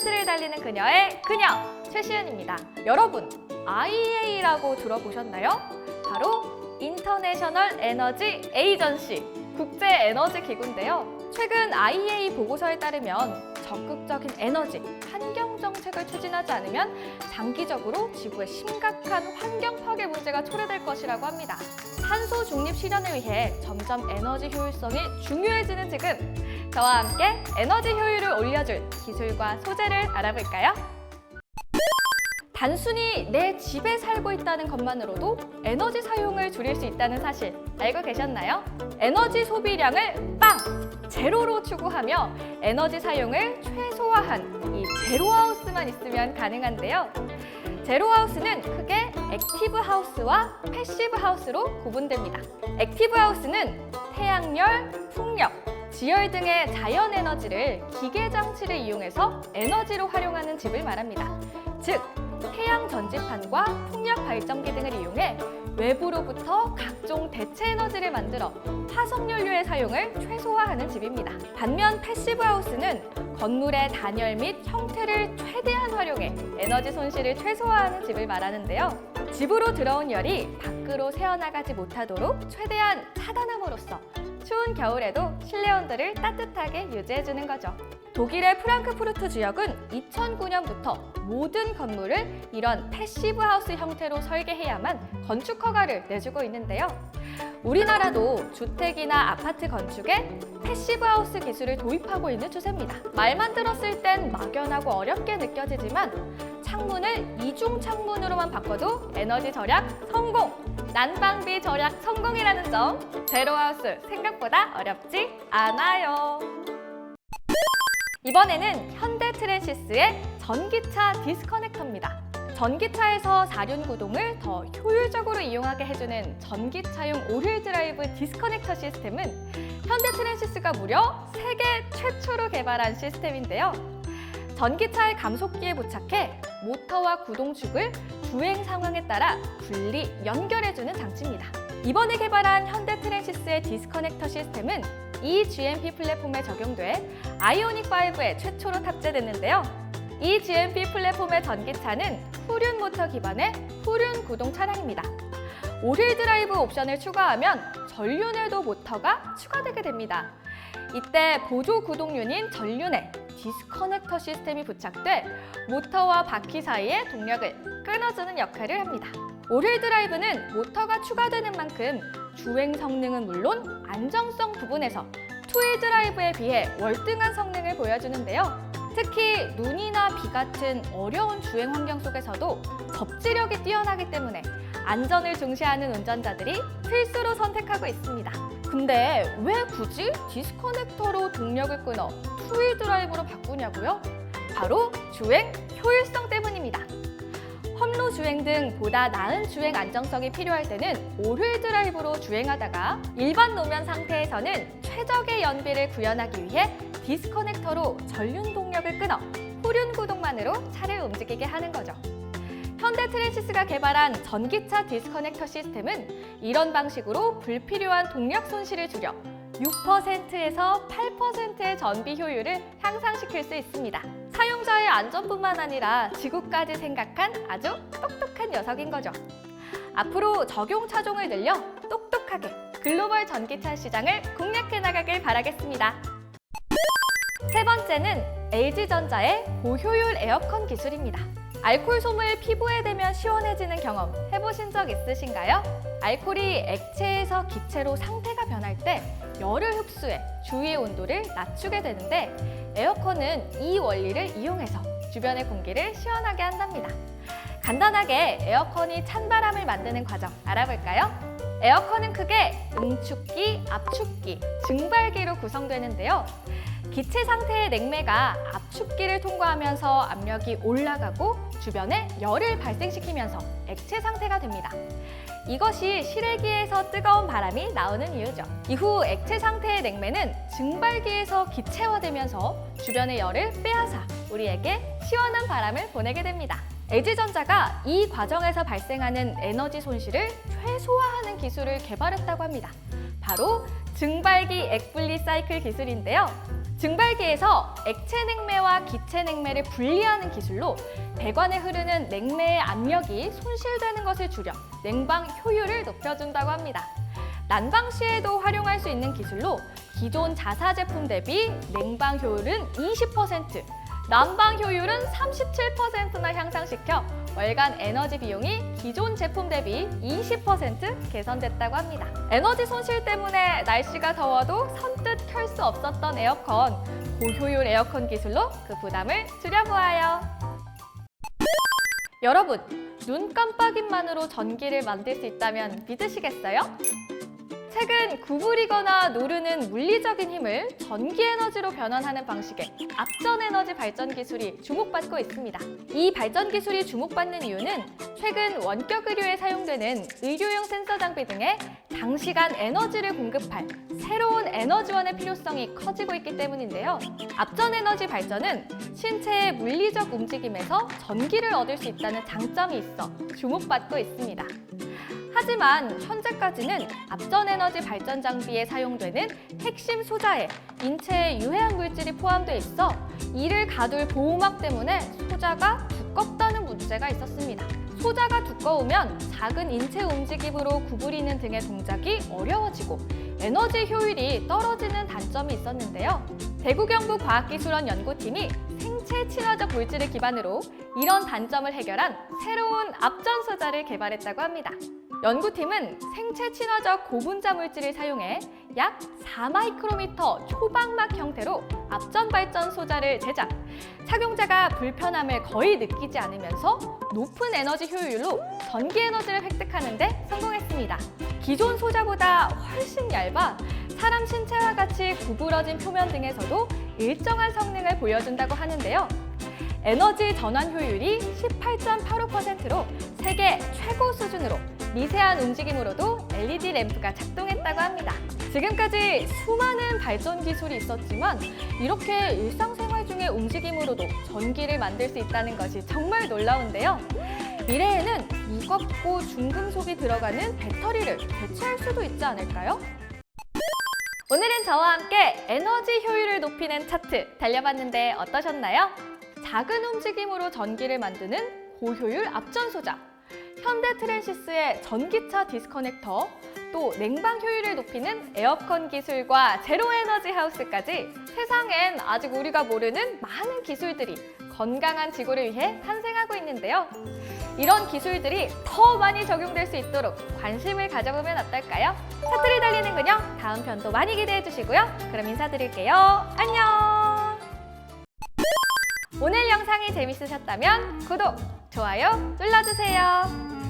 스타트를 달리는 그녀의 그녀 최시은입니다. 여러분, IEA라고 들어보셨나요? 바로 인터내셔널 에너지 에이전시, 국제 에너지 기구인데요. 최근 IEA 보고서에 따르면 적극적인 에너지, 환경 정책을 추진하지 않으면 장기적으로 지구에 심각한 환경 파괴 문제가 초래될 것이라고 합니다. 탄소 중립 실현을 위해 점점 에너지 효율성이 중요해지는 지금, 저와 함께 에너지 효율을 올려줄 기술과 소재를 알아볼까요? 단순히 내 집에 살고 있다는 것만으로도 에너지 사용을 줄일 수 있다는 사실 알고 계셨나요? 에너지 소비량을 제로로 추구하며 에너지 사용을 최소화한 이 제로하우스만 있으면 가능한데요. 제로하우스는 크게 액티브하우스와 패시브하우스로 구분됩니다. 액티브하우스는 태양열, 풍력, 지열 등의 자연에너지를 기계장치를 이용해서 에너지로 활용하는 집을 말합니다. 즉, 태양 전지판과 풍력 발전기 등을 이용해 외부로부터 각종 대체 에너지를 만들어 화석연료의 사용을 최소화하는 집입니다. 반면 패시브 하우스는 건물의 단열 및 형태를 최대한 활용해 에너지 손실을 최소화하는 집을 말하는데요. 집으로 들어온 열이 밖으로 새어나가지 못하도록 최대한 차단함으로써 추운 겨울에도 실내 온도를 따뜻하게 유지해주는 거죠. 독일의 프랑크푸르트 지역은 2009년부터 모든 건물을 이런 패시브 하우스 형태로 설계해야만 건축 허가를 내주고 있는데요. 우리나라도 주택이나 아파트 건축에 패시브 하우스 기술을 도입하고 있는 추세입니다. 말만 들었을 땐 막연하고 어렵게 느껴지지만 창문을 이중 창문으로만 바꿔도 에너지 절약 성공! 난방비 절약 성공이라는 점, 제로하우스 생각보다 어렵지 않아요. 이번에는 현대 트랜시스의 전기차 디스커넥터입니다. 전기차에서 사륜구동을 더 효율적으로 이용하게 해주는 전기차용 올휠 드라이브 디스커넥터 시스템은 현대 트랜시스가 무려 세계 최초로 개발한 시스템인데요. 전기차의 감속기에 부착해 모터와 구동축을 주행 상황에 따라 분리 연결해주는 장치입니다. 이번에 개발한 현대 트랜시스의 디스커넥터 시스템은 eGMP 플랫폼에 적용돼 아이오닉5에 최초로 탑재됐는데요. eGMP 플랫폼의 전기차는 후륜 모터 기반의 후륜 구동 차량입니다. 올휠 드라이브 옵션을 추가하면 전륜에도 모터가 추가되게 됩니다. 이때 보조 구동륜인 전륜에 디스커넥터 시스템이 부착돼 모터와 바퀴 사이의 동력을 끊어주는 역할을 합니다. 올휠 드라이브는 모터가 추가되는 만큼 주행 성능은 물론 안정성 부분에서 투휠 드라이브에 비해 월등한 성능을 보여주는데요. 특히 눈이나 비 같은 어려운 주행 환경 속에서도 접지력이 뛰어나기 때문에 안전을 중시하는 운전자들이 필수로 선택하고 있습니다. 근데 왜 굳이 디스커넥터로 동력을 끊어 투휠 드라이브로 바꾸냐고요? 바로 주행 효율성 때문입니다. 험로 주행 등 보다 나은 주행 안정성이 필요할 때는 올휠 드라이브로 주행하다가 일반 노면 상태에서는 최적의 연비를 구현하기 위해 디스커넥터로 전륜 동력을 끊어 후륜 구동만으로 차를 움직이게 하는 거죠. 현대 트랜시스가 개발한 전기차 디스커넥터 시스템은 이런 방식으로 불필요한 동력 손실을 줄여 6%에서 8%의 전비 효율을 향상시킬 수 있습니다. 사용자의 안전뿐만 아니라 지구까지 생각한 아주 똑똑한 녀석인 거죠. 앞으로 적용 차종을 늘려 똑똑하게 글로벌 전기차 시장을 공략해 나가길 바라겠습니다. 세 번째는 LG전자의 고효율 에어컨 기술입니다. 알코올 솜을 피부에 대면 시원해지는 경험 해보신 적 있으신가요? 알코올이 액체에서 기체로 상태가 변할 때 열을 흡수해 주위의 온도를 낮추게 되는데 에어컨은 이 원리를 이용해서 주변의 공기를 시원하게 한답니다. 간단하게 에어컨이 찬바람을 만드는 과정 알아볼까요? 에어컨은 크게 응축기, 압축기, 증발기로 구성되는데요. 기체 상태의 냉매가 압축기를 통과하면서 압력이 올라가고 주변에 열을 발생시키면서 액체 상태가 됩니다. 이것이 실외기에서 뜨거운 바람이 나오는 이유죠. 이후 액체 상태의 냉매는 증발기에서 기체화되면서 주변의 열을 빼앗아 우리에게 시원한 바람을 보내게 됩니다. LG전자가 이 과정에서 발생하는 에너지 손실을 최소화하는 기술을 개발했다고 합니다. 바로 증발기 액분리 사이클 기술인데요. 증발기에서 액체 냉매와 기체 냉매를 분리하는 기술로 배관에 흐르는 냉매의 압력이 손실되는 것을 줄여 냉방 효율을 높여준다고 합니다. 난방 시에도 활용할 수 있는 기술로 기존 자사 제품 대비 냉방 효율은 20%, 난방 효율은 37%나 향상시켜 월간 에너지 비용이 기존 제품 대비 20% 개선됐다고 합니다. 에너지 손실 때문에 날씨가 더워도 선뜻 켤 수 없었던 에어컨, 고효율 에어컨 기술로 그 부담을 줄여보아요. 여러분, 눈 깜빡임만으로 전기를 만들 수 있다면 믿으시겠어요? 최근 구부리거나 누르는 물리적인 힘을 전기 에너지로 변환하는 방식의 앞전 에너지 발전 기술이 주목받고 있습니다. 이 발전 기술이 주목받는 이유는 최근 원격 의료에 사용되는 의료용 센서 장비 등의 장시간 에너지를 공급할 새로운 에너지원의 필요성이 커지고 있기 때문인데요. 앞전 에너지 발전은 신체의 물리적 움직임에서 전기를 얻을 수 있다는 장점이 있어 주목받고 있습니다. 하지만 현재까지는 앞전 에너지 발전 장비에 사용되는 핵심 소자에 인체에 유해한 물질이 포함되어 있어 이를 가둘 보호막 때문에 소자가 두껍다는 문제가 있었습니다. 소자가 두꺼우면 작은 인체 움직임으로 구부리는 등의 동작이 어려워지고 에너지 효율이 떨어지는 단점이 있었는데요. 대구경북과학기술원 연구팀이 생체 친화적 물질을 기반으로 이런 단점을 해결한 새로운 앞전 소자를 개발했다고 합니다. 연구팀은 생체 친화적 고분자 물질을 사용해 약 4마이크로미터 초방막 형태로 앞전 발전 소자를 제작. 착용자가 불편함을 거의 느끼지 않으면서 높은 에너지 효율로 전기 에너지를 획득하는 데 성공했습니다. 기존 소자보다 훨씬 얇아 사람 신체와 같이 구부러진 표면 등에서도 일정한 성능을 보여준다고 하는데요. 에너지 전환 효율이 18.85%로 세계 최고 수준으로 미세한 움직임으로도 LED 램프가 작동했다고 합니다. 지금까지 수많은 발전 기술이 있었지만 이렇게 일상생활 중의 움직임으로도 전기를 만들 수 있다는 것이 정말 놀라운데요. 미래에는 무겁고 중금속이 들어가는 배터리를 대체할 수도 있지 않을까요? 오늘은 저와 함께 에너지 효율을 높이는 차트 달려봤는데 어떠셨나요? 작은 움직임으로 전기를 만드는 고효율 앞전 소자, 현대 트랜시스의 전기차 디스커넥터, 또 냉방 효율을 높이는 에어컨 기술과 제로 에너지 하우스까지 세상엔 아직 우리가 모르는 많은 기술들이 건강한 지구를 위해 탄생하고 있는데요. 이런 기술들이 더 많이 적용될 수 있도록 관심을 가져보면 어떨까요? 차트를 달리는 그녀, 다음 편도 많이 기대해 주시고요. 그럼 인사드릴게요. 안녕! 오늘 영상이 재밌으셨다면 구독, 좋아요 눌러주세요.